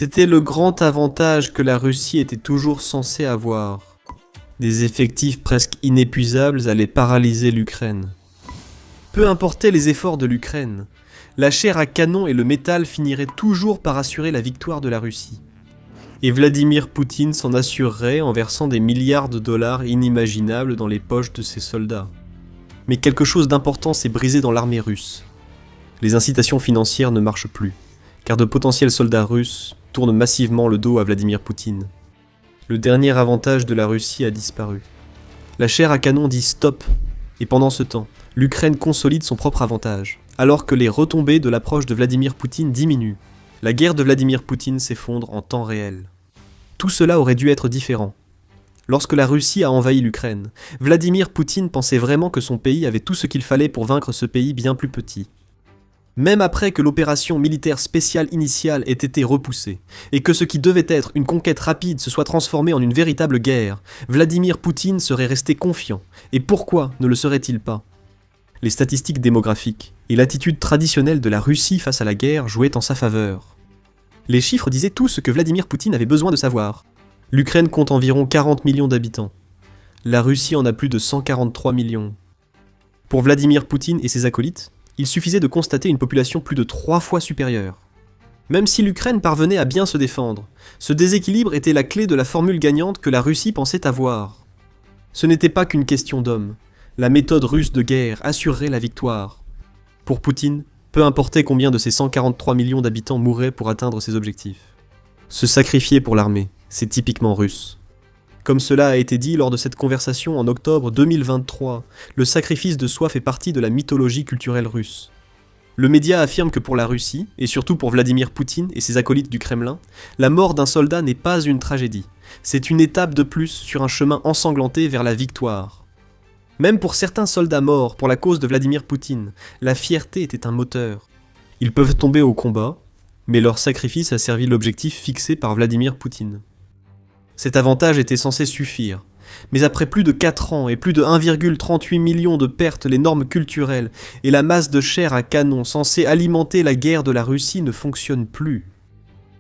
C'était le grand avantage que la Russie était toujours censée avoir. Des effectifs presque inépuisables allaient paralyser l'Ukraine. Peu importaient les efforts de l'Ukraine, la chair à canon et le métal finiraient toujours par assurer la victoire de la Russie. Et Vladimir Poutine s'en assurerait en versant des milliards de dollars inimaginables dans les poches de ses soldats. Mais quelque chose d'important s'est brisé dans l'armée russe. Les incitations financières ne marchent plus, car de potentiels soldats russes tournent massivement le dos à Vladimir Poutine. Le dernier avantage de la Russie a disparu. La chair à canon dit stop, et pendant ce temps, l'Ukraine consolide son propre avantage, alors que les retombées de l'approche de Vladimir Poutine diminuent. La guerre de Vladimir Poutine s'effondre en temps réel. Tout cela aurait dû être différent. Lorsque la Russie a envahi l'Ukraine, Vladimir Poutine pensait vraiment que son pays avait tout ce qu'il fallait pour vaincre ce pays bien plus petit. Même après que l'opération militaire spéciale initiale ait été repoussée, et que ce qui devait être une conquête rapide se soit transformé en une véritable guerre, Vladimir Poutine serait resté confiant. Et pourquoi ne le serait-il pas ? Les statistiques démographiques et l'attitude traditionnelle de la Russie face à la guerre jouaient en sa faveur. Les chiffres disaient tout ce que Vladimir Poutine avait besoin de savoir. L'Ukraine compte environ 40 millions d'habitants. La Russie en a plus de 143 millions. Pour Vladimir Poutine et ses acolytes, il suffisait de constater une population plus de 3 fois supérieure. Même si l'Ukraine parvenait à bien se défendre, ce déséquilibre était la clé de la formule gagnante que la Russie pensait avoir. Ce n'était pas qu'une question d'hommes. La méthode russe de guerre assurerait la victoire. Pour Poutine, peu importait combien de ses 143 millions d'habitants mourraient pour atteindre ses objectifs. Se sacrifier pour l'armée, c'est typiquement russe. Comme cela a été dit lors de cette conversation en octobre 2023, le sacrifice de soi fait partie de la mythologie culturelle russe. Le média affirme que pour la Russie, et surtout pour Vladimir Poutine et ses acolytes du Kremlin, la mort d'un soldat n'est pas une tragédie. C'est une étape de plus sur un chemin ensanglanté vers la victoire. Même pour certains soldats morts pour la cause de Vladimir Poutine, la fierté était un moteur. Ils peuvent tomber au combat, mais leur sacrifice a servi l'objectif fixé par Vladimir Poutine. Cet avantage était censé suffire, mais après plus de 4 ans et plus de 1,38 million de pertes, les normes culturelles et la masse de chair à canon censée alimenter la guerre de la Russie ne fonctionnent plus.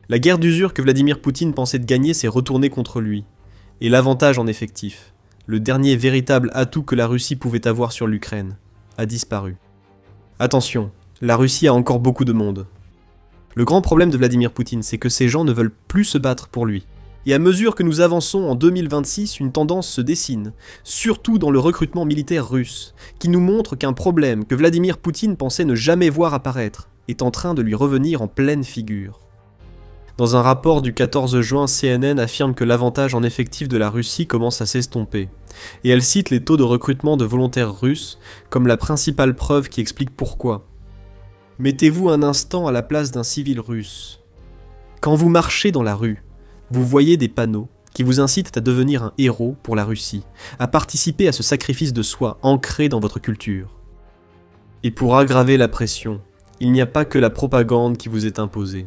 La guerre d'usure que Vladimir Poutine pensait de gagner s'est retournée contre lui, et l'avantage en effectif, le dernier véritable atout que la Russie pouvait avoir sur l'Ukraine, a disparu. Attention, la Russie a encore beaucoup de monde. Le grand problème de Vladimir Poutine, c'est que ces gens ne veulent plus se battre pour lui. Et à mesure que nous avançons en 2026, une tendance se dessine, surtout dans le recrutement militaire russe, qui nous montre qu'un problème que Vladimir Poutine pensait ne jamais voir apparaître est en train de lui revenir en pleine figure. Dans un rapport du 14 juin, CNN affirme que l'avantage en effectif de la Russie commence à s'estomper, et elle cite les taux de recrutement de volontaires russes comme la principale preuve qui explique pourquoi. Mettez-vous un instant à la place d'un civil russe. Quand vous marchez dans la rue, vous voyez des panneaux qui vous incitent à devenir un héros pour la Russie, à participer à ce sacrifice de soi ancré dans votre culture. Et pour aggraver la pression, il n'y a pas que la propagande qui vous est imposée.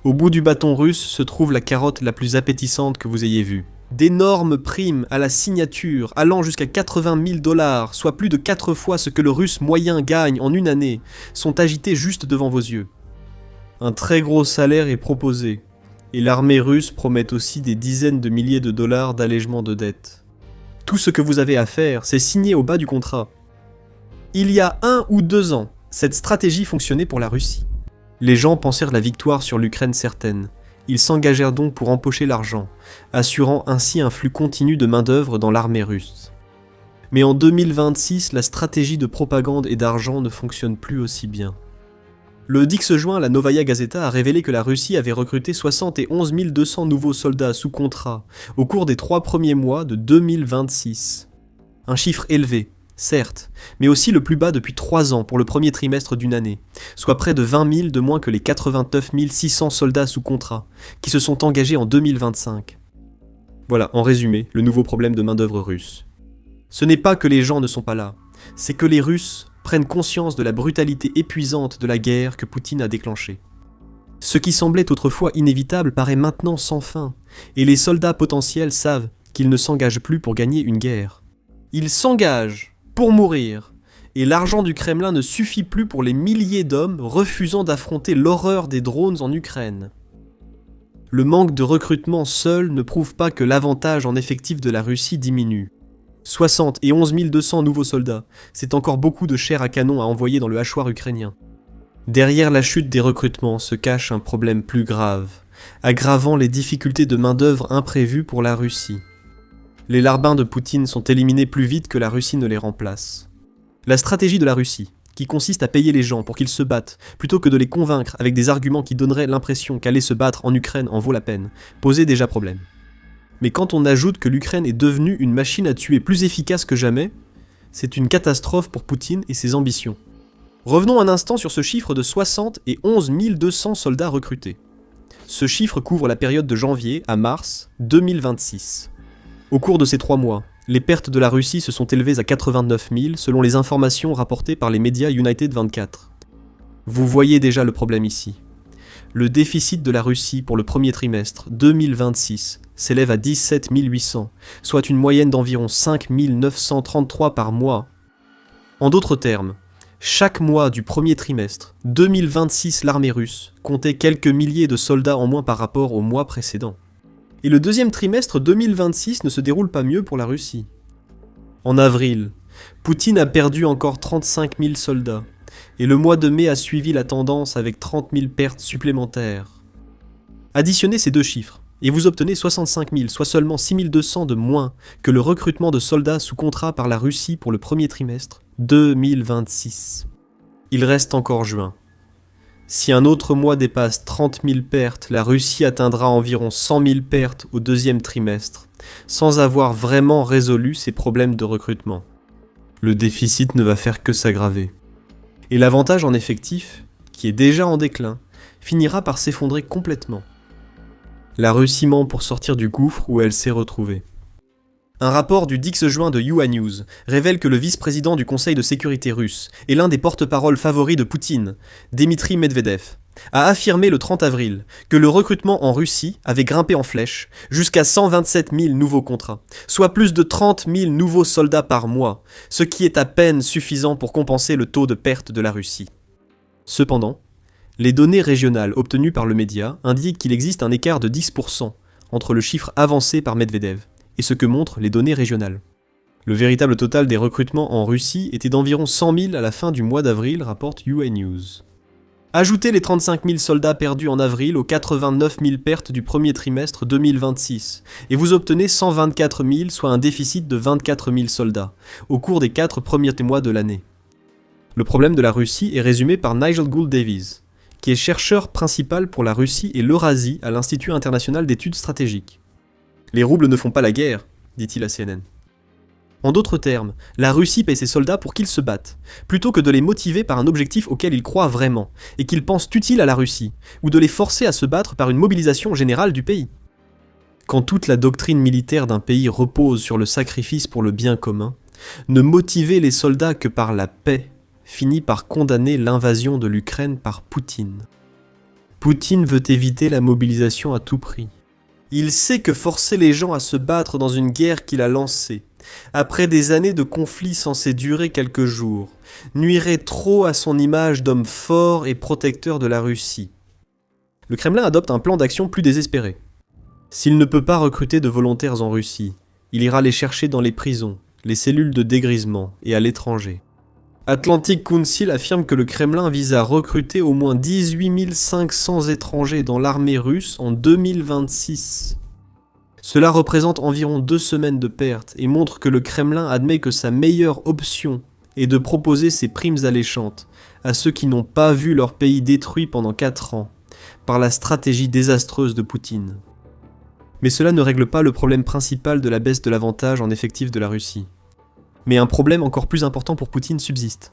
Au bout du bâton russe se trouve la carotte la plus appétissante que vous ayez vue. D'énormes primes à la signature allant jusqu'à 80 000 $, soit plus de 4 fois ce que le russe moyen gagne en une année, sont agités juste devant vos yeux. Un très gros salaire est proposé, et l'armée russe promet aussi des dizaines de milliers de dollars d'allègement de dettes. Tout ce que vous avez à faire, c'est signer au bas du contrat. Il y a 1 ou 2 ans, cette stratégie fonctionnait pour la Russie. Les gens pensèrent la victoire sur l'Ukraine certaine. Ils s'engagèrent donc pour empocher l'argent, assurant ainsi un flux continu de main-d'œuvre dans l'armée russe. Mais en 2026, la stratégie de propagande et d'argent ne fonctionne plus aussi bien. Le 10 juin, la Novaya Gazeta a révélé que la Russie avait recruté 71 200 nouveaux soldats sous contrat au cours des 3 premiers mois de 2026. Un chiffre élevé, certes, mais aussi le plus bas depuis 3 ans pour le premier trimestre d'une année, soit près de 20 000 de moins que les 89 600 soldats sous contrat, qui se sont engagés en 2025. Voilà, en résumé, le nouveau problème de main-d'œuvre russe. Ce n'est pas que les gens ne sont pas là, c'est que les Russes prennent conscience de la brutalité épuisante de la guerre que Poutine a déclenchée. Ce qui semblait autrefois inévitable paraît maintenant sans fin, et les soldats potentiels savent qu'ils ne s'engagent plus pour gagner une guerre. Ils s'engagent pour mourir, et l'argent du Kremlin ne suffit plus pour les milliers d'hommes refusant d'affronter l'horreur des drones en Ukraine. Le manque de recrutement seul ne prouve pas que l'avantage en effectif de la Russie diminue. 60 et 11 200 nouveaux soldats, c'est encore beaucoup de chair à canon à envoyer dans le hachoir ukrainien. Derrière la chute des recrutements se cache un problème plus grave, aggravant les difficultés de main-d'œuvre imprévues pour la Russie. Les larbins de Poutine sont éliminés plus vite que la Russie ne les remplace. La stratégie de la Russie, qui consiste à payer les gens pour qu'ils se battent, plutôt que de les convaincre avec des arguments qui donneraient l'impression qu'aller se battre en Ukraine en vaut la peine, posait déjà problème. Mais quand on ajoute que l'Ukraine est devenue une machine à tuer plus efficace que jamais, c'est une catastrophe pour Poutine et ses ambitions. Revenons un instant sur ce chiffre de 60 et 11 200 soldats recrutés. Ce chiffre couvre la période de janvier à mars 2026. Au cours de ces 3 mois, les pertes de la Russie se sont élevées à 89 000 selon les informations rapportées par les médias United 24. Vous voyez déjà le problème ici. Le déficit de la Russie pour le premier trimestre 2026 s'élève à 17 800, soit une moyenne d'environ 5 933 par mois. En d'autres termes, chaque mois du premier trimestre 2026, l'armée russe comptait quelques milliers de soldats en moins par rapport au mois précédent. Et le deuxième trimestre 2026 ne se déroule pas mieux pour la Russie. En avril, Poutine a perdu encore 35 000 soldats, et le mois de mai a suivi la tendance avec 30 000 pertes supplémentaires. Additionnez ces deux chiffres, et vous obtenez 65 000, soit seulement 6 200 de moins que le recrutement de soldats sous contrat par la Russie pour le premier trimestre 2026. Il reste encore juin. Si un autre mois dépasse 30 000 pertes, la Russie atteindra environ 100 000 pertes au deuxième trimestre, sans avoir vraiment résolu ses problèmes de recrutement. Le déficit ne va faire que s'aggraver. Et l'avantage en effectif, qui est déjà en déclin, finira par s'effondrer complètement. La Russie ment pour sortir du gouffre où elle s'est retrouvée. Un rapport du 10 juin de UA News révèle que le vice-président du Conseil de sécurité russe et l'un des porte-paroles favoris de Poutine, Dmitri Medvedev, a affirmé le 30 avril que le recrutement en Russie avait grimpé en flèche jusqu'à 127 000 nouveaux contrats, soit plus de 30 000 nouveaux soldats par mois, ce qui est à peine suffisant pour compenser le taux de perte de la Russie. Cependant, les données régionales obtenues par le média indiquent qu'il existe un écart de 10% entre le chiffre avancé par Medvedev et ce que montrent les données régionales. Le véritable total des recrutements en Russie était d'environ 100 000 à la fin du mois d'avril, rapporte UA News. Ajoutez les 35 000 soldats perdus en avril aux 89 000 pertes du premier trimestre 2026, et vous obtenez 124 000, soit un déficit de 24 000 soldats, au cours des 4 premiers mois de l'année. Le problème de la Russie est résumé par Nigel Gould Davies, qui est chercheur principal pour la Russie et l'Eurasie à l'Institut international d'études stratégiques. Les roubles ne font pas la guerre, dit-il à CNN. En d'autres termes, la Russie paye ses soldats pour qu'ils se battent, plutôt que de les motiver par un objectif auquel ils croient vraiment, et qu'ils pensent utile à la Russie, ou de les forcer à se battre par une mobilisation générale du pays. Quand toute la doctrine militaire d'un pays repose sur le sacrifice pour le bien commun, ne motiver les soldats que par la paix finit par condamner l'invasion de l'Ukraine par Poutine. Poutine veut éviter la mobilisation à tout prix. Il sait que forcer les gens à se battre dans une guerre qu'il a lancée, après des années de conflits censés durer quelques jours, nuirait trop à son image d'homme fort et protecteur de la Russie. Le Kremlin adopte un plan d'action plus désespéré. S'il ne peut pas recruter de volontaires en Russie, il ira les chercher dans les prisons, les cellules de dégrisement et à l'étranger. Atlantic Council affirme que le Kremlin vise à recruter au moins 18 500 étrangers dans l'armée russe en 2026. Cela représente environ 2 semaines de pertes et montre que le Kremlin admet que sa meilleure option est de proposer ces primes alléchantes à ceux qui n'ont pas vu leur pays détruit pendant 4 ans par la stratégie désastreuse de Poutine. Mais cela ne règle pas le problème principal de la baisse de l'avantage en effectif de la Russie. Mais un problème encore plus important pour Poutine subsiste.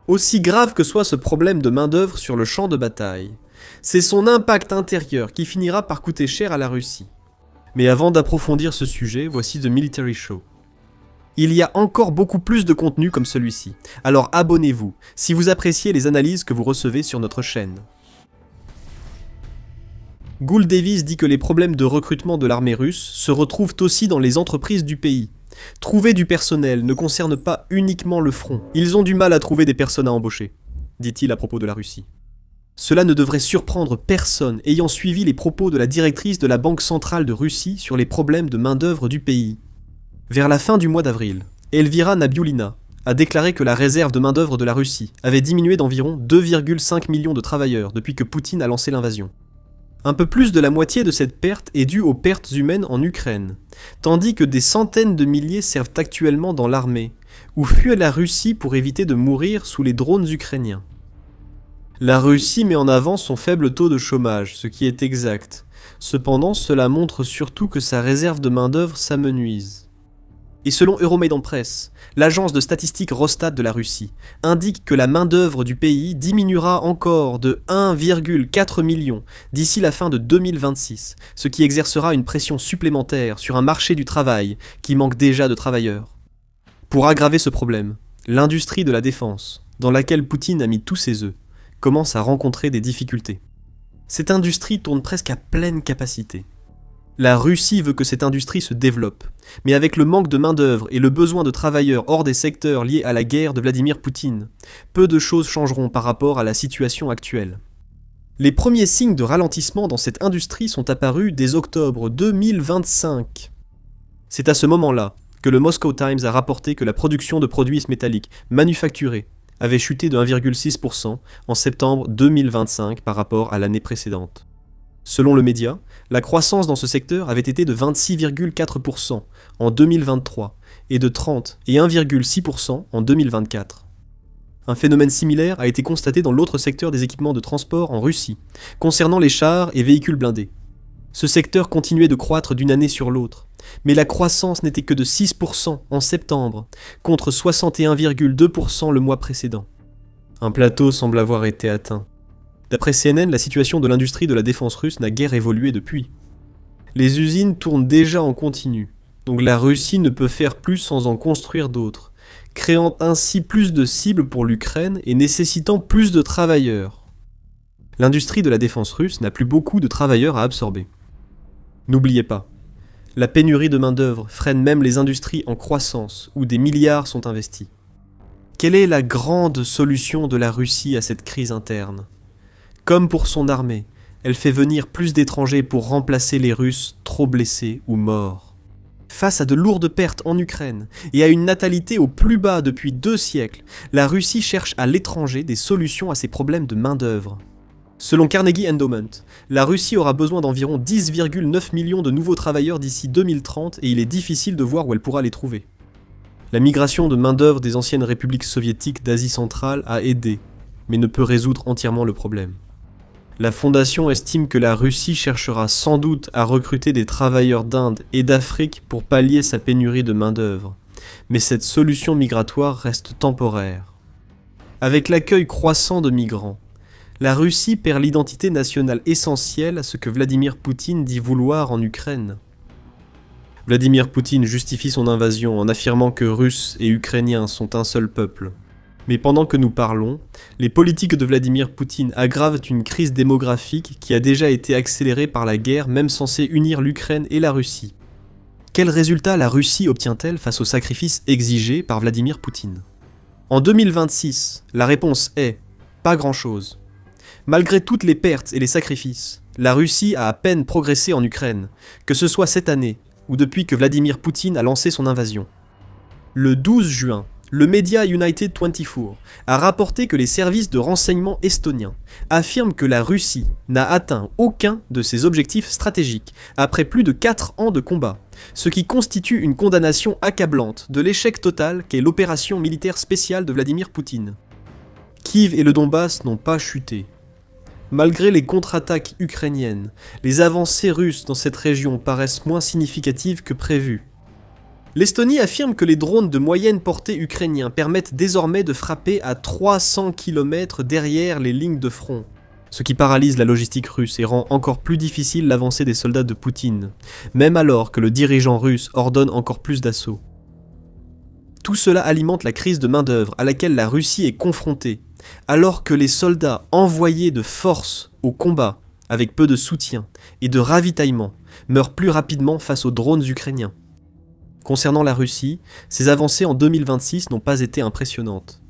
Aussi grave que soit ce problème de main-d'œuvre sur le champ de bataille, c'est son impact intérieur qui finira par coûter cher à la Russie. Mais avant d'approfondir ce sujet, voici The Military Show. Il y a encore beaucoup plus de contenu comme celui-ci, alors abonnez-vous si vous appréciez les analyses que vous recevez sur notre chaîne. Gould Davies dit que les problèmes de recrutement de l'armée russe se retrouvent aussi dans les entreprises du pays. Trouver du personnel ne concerne pas uniquement le front. Ils ont du mal à trouver des personnes à embaucher, dit-il à propos de la Russie. Cela ne devrait surprendre personne ayant suivi les propos de la directrice de la Banque centrale de Russie sur les problèmes de main-d'œuvre du pays. Vers la fin du mois d'avril, Elvira Nabiullina a déclaré que la réserve de main-d'œuvre de la Russie avait diminué d'environ 2,5 millions de travailleurs depuis que Poutine a lancé l'invasion. Un peu plus de la moitié de cette perte est due aux pertes humaines en Ukraine, tandis que des centaines de milliers servent actuellement dans l'armée, ou fuient la Russie pour éviter de mourir sous les drones ukrainiens. La Russie met en avant son faible taux de chômage, ce qui est exact. Cependant, cela montre surtout que sa réserve de main-d'œuvre s'amenuise. Et selon Euromaidan Press, l'agence de statistiques Rosstat de la Russie indique que la main-d'œuvre du pays diminuera encore de 1,4 million d'ici la fin de 2026, ce qui exercera une pression supplémentaire sur un marché du travail qui manque déjà de travailleurs. Pour aggraver ce problème, l'industrie de la défense, dans laquelle Poutine a mis tous ses œufs, commence à rencontrer des difficultés. Cette industrie tourne presque à pleine capacité. La Russie veut que cette industrie se développe, mais avec le manque de main-d'œuvre et le besoin de travailleurs hors des secteurs liés à la guerre de Vladimir Poutine, peu de choses changeront par rapport à la situation actuelle. Les premiers signes de ralentissement dans cette industrie sont apparus dès octobre 2025. C'est à ce moment-là que le Moscow Times a rapporté que la production de produits métalliques manufacturés avait chuté de 1,6% en septembre 2025 par rapport à l'année précédente. Selon le média, la croissance dans ce secteur avait été de 26,4% en 2023 et de 30 et 1,6% en 2024. Un phénomène similaire a été constaté dans l'autre secteur des équipements de transport en Russie, concernant les chars et véhicules blindés. Ce secteur continuait de croître d'une année sur l'autre, mais la croissance n'était que de 6% en septembre, contre 61,2% le mois précédent. Un plateau semble avoir été atteint. D'après CNN, la situation de l'industrie de la défense russe n'a guère évolué depuis. Les usines tournent déjà en continu, donc la Russie ne peut faire plus sans en construire d'autres, créant ainsi plus de cibles pour l'Ukraine et nécessitant plus de travailleurs. L'industrie de la défense russe n'a plus beaucoup de travailleurs à absorber. N'oubliez pas, la pénurie de main-d'œuvre freine même les industries en croissance où des milliards sont investis. Quelle est la grande solution de la Russie à cette crise interne ? Comme pour son armée, elle fait venir plus d'étrangers pour remplacer les Russes trop blessés ou morts. Face à de lourdes pertes en Ukraine et à une natalité au plus bas depuis 2 siècles, la Russie cherche à l'étranger des solutions à ses problèmes de main-d'œuvre. Selon Carnegie Endowment, la Russie aura besoin d'environ 10,9 millions de nouveaux travailleurs d'ici 2030 et il est difficile de voir où elle pourra les trouver. La migration de main-d'œuvre des anciennes républiques soviétiques d'Asie centrale a aidé, mais ne peut résoudre entièrement le problème. La fondation estime que la Russie cherchera sans doute à recruter des travailleurs d'Inde et d'Afrique pour pallier sa pénurie de main-d'œuvre, mais cette solution migratoire reste temporaire. Avec l'accueil croissant de migrants, la Russie perd l'identité nationale essentielle à ce que Vladimir Poutine dit vouloir en Ukraine. Vladimir Poutine justifie son invasion en affirmant que Russes et Ukrainiens sont un seul peuple. Mais pendant que nous parlons, les politiques de Vladimir Poutine aggravent une crise démographique qui a déjà été accélérée par la guerre même censée unir l'Ukraine et la Russie. Quels résultats la Russie obtient-elle face aux sacrifices exigés par Vladimir Poutine ? En 2026, la réponse est « pas grand-chose ». Malgré toutes les pertes et les sacrifices, la Russie a à peine progressé en Ukraine, que ce soit cette année ou depuis que Vladimir Poutine a lancé son invasion. Le 12 juin, le média United 24 a rapporté que les services de renseignement estoniens affirment que la Russie n'a atteint aucun de ses objectifs stratégiques après plus de 4 ans de combat, ce qui constitue une condamnation accablante de l'échec total qu'est l'opération militaire spéciale de Vladimir Poutine. Kiev et le Donbass n'ont pas chuté. Malgré les contre-attaques ukrainiennes, les avancées russes dans cette région paraissent moins significatives que prévu. L'Estonie affirme que les drones de moyenne portée ukrainiens permettent désormais de frapper à 300 km derrière les lignes de front, ce qui paralyse la logistique russe et rend encore plus difficile l'avancée des soldats de Poutine, même alors que le dirigeant russe ordonne encore plus d'assauts. Tout cela alimente la crise de main-d'œuvre à laquelle la Russie est confrontée, alors que les soldats envoyés de force au combat, avec peu de soutien et de ravitaillement, meurent plus rapidement face aux drones ukrainiens. Concernant la Russie, ses avancées en 2026 n'ont pas été impressionnantes.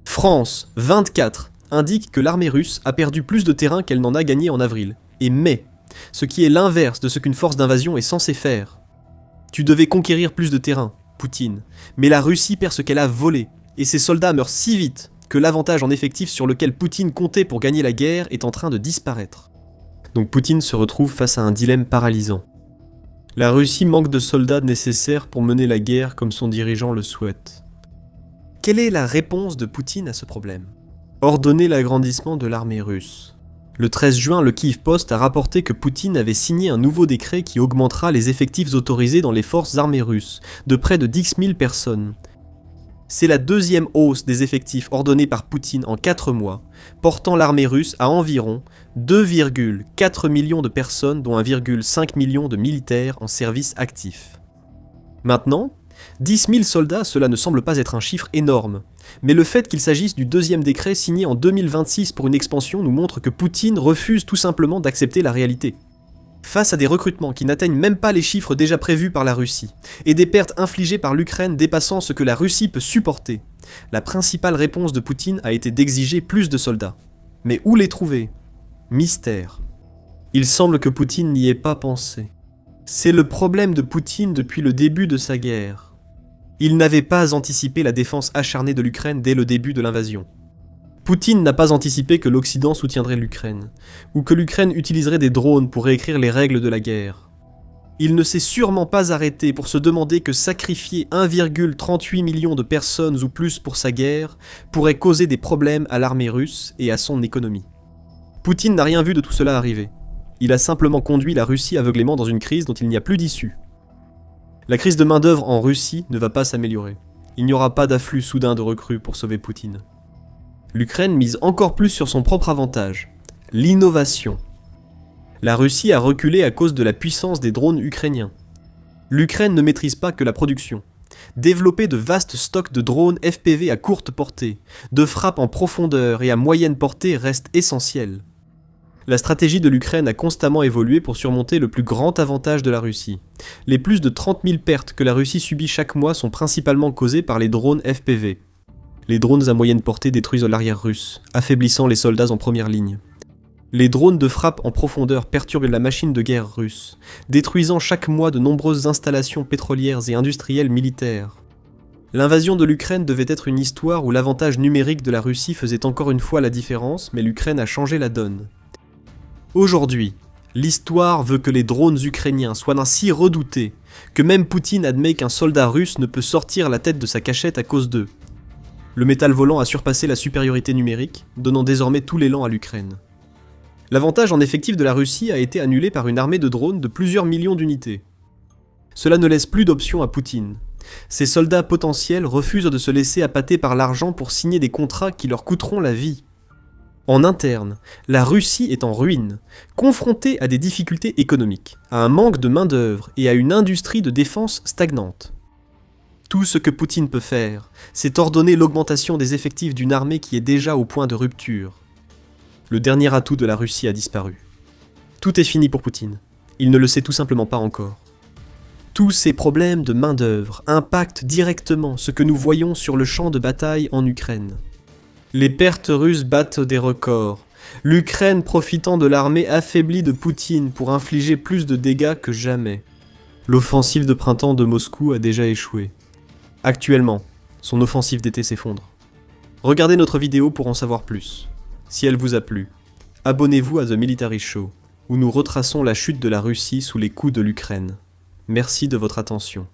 France 24 indique que l'armée russe a perdu plus de terrain qu'elle n'en a gagné en avril. Et mai, ce qui est l'inverse de ce qu'une force d'invasion est censée faire. Tu devais conquérir plus de terrain, Poutine, mais la Russie perd ce qu'elle a volé, et ses soldats meurent si vite que l'avantage en effectif sur lequel Poutine comptait pour gagner la guerre est en train de disparaître. Donc Poutine se retrouve face à un dilemme paralysant. La Russie manque de soldats nécessaires pour mener la guerre comme son dirigeant le souhaite. Quelle est la réponse de Poutine à ce problème ? Ordonner l'agrandissement de l'armée russe. Le 13 juin, le Kyiv Post a rapporté que Poutine avait signé un nouveau décret qui augmentera les effectifs autorisés dans les forces armées russes, de près de 10 000 personnes. C'est la deuxième hausse des effectifs ordonnée par Poutine en 4 mois, portant l'armée russe à environ 2,4 millions de personnes, dont 1,5 million de militaires en service actif. Maintenant, 10 000 soldats, cela ne semble pas être un chiffre énorme, mais le fait qu'il s'agisse du deuxième décret signé en 2026 pour une expansion nous montre que Poutine refuse tout simplement d'accepter la réalité. Face à des recrutements qui n'atteignent même pas les chiffres déjà prévus par la Russie, et des pertes infligées par l'Ukraine dépassant ce que la Russie peut supporter, la principale réponse de Poutine a été d'exiger plus de soldats. Mais où les trouver ? Mystère. Il semble que Poutine n'y ait pas pensé. C'est le problème de Poutine depuis le début de sa guerre. Il n'avait pas anticipé la défense acharnée de l'Ukraine dès le début de l'invasion. Poutine n'a pas anticipé que l'Occident soutiendrait l'Ukraine, ou que l'Ukraine utiliserait des drones pour réécrire les règles de la guerre. Il ne s'est sûrement pas arrêté pour se demander que sacrifier 1,38 million de personnes ou plus pour sa guerre pourrait causer des problèmes à l'armée russe et à son économie. Poutine n'a rien vu de tout cela arriver. Il a simplement conduit la Russie aveuglément dans une crise dont il n'y a plus d'issue. La crise de main-d'œuvre en Russie ne va pas s'améliorer. Il n'y aura pas d'afflux soudain de recrues pour sauver Poutine. L'Ukraine mise encore plus sur son propre avantage, l'innovation. La Russie a reculé à cause de la puissance des drones ukrainiens. L'Ukraine ne maîtrise pas que la production. Développer de vastes stocks de drones FPV à courte portée, de frappe en profondeur et à moyenne portée reste essentiel. La stratégie de l'Ukraine a constamment évolué pour surmonter le plus grand avantage de la Russie. Les plus de 30 000 pertes que la Russie subit chaque mois sont principalement causées par les drones FPV. Les drones à moyenne portée détruisent l'arrière russe, affaiblissant les soldats en première ligne. Les drones de frappe en profondeur perturbent la machine de guerre russe, détruisant chaque mois de nombreuses installations pétrolières et industrielles militaires. L'invasion de l'Ukraine devait être une histoire où l'avantage numérique de la Russie faisait encore une fois la différence, mais l'Ukraine a changé la donne. Aujourd'hui, l'histoire veut que les drones ukrainiens soient ainsi redoutés que même Poutine admet qu'un soldat russe ne peut sortir la tête de sa cachette à cause d'eux. Le métal volant a surpassé la supériorité numérique, donnant désormais tout l'élan à l'Ukraine. L'avantage en effectif de la Russie a été annulé par une armée de drones de plusieurs millions d'unités. Cela ne laisse plus d'options à Poutine. Ces soldats potentiels refusent de se laisser appâter par l'argent pour signer des contrats qui leur coûteront la vie. En interne, la Russie est en ruine, confrontée à des difficultés économiques, à un manque de main-d'œuvre et à une industrie de défense stagnante. Tout ce que Poutine peut faire, c'est ordonner l'augmentation des effectifs d'une armée qui est déjà au point de rupture. Le dernier atout de la Russie a disparu. Tout est fini pour Poutine. Il ne le sait tout simplement pas encore. Tous ces problèmes de main-d'œuvre impactent directement ce que nous voyons sur le champ de bataille en Ukraine. Les pertes russes battent des records, l'Ukraine profitant de l'armée affaiblie de Poutine pour infliger plus de dégâts que jamais. L'offensive de printemps de Moscou a déjà échoué. Actuellement, son offensive d'été s'effondre. Regardez notre vidéo pour en savoir plus. Si elle vous a plu, abonnez-vous à The Military Show, où nous retraçons la chute de la Russie sous les coups de l'Ukraine. Merci de votre attention.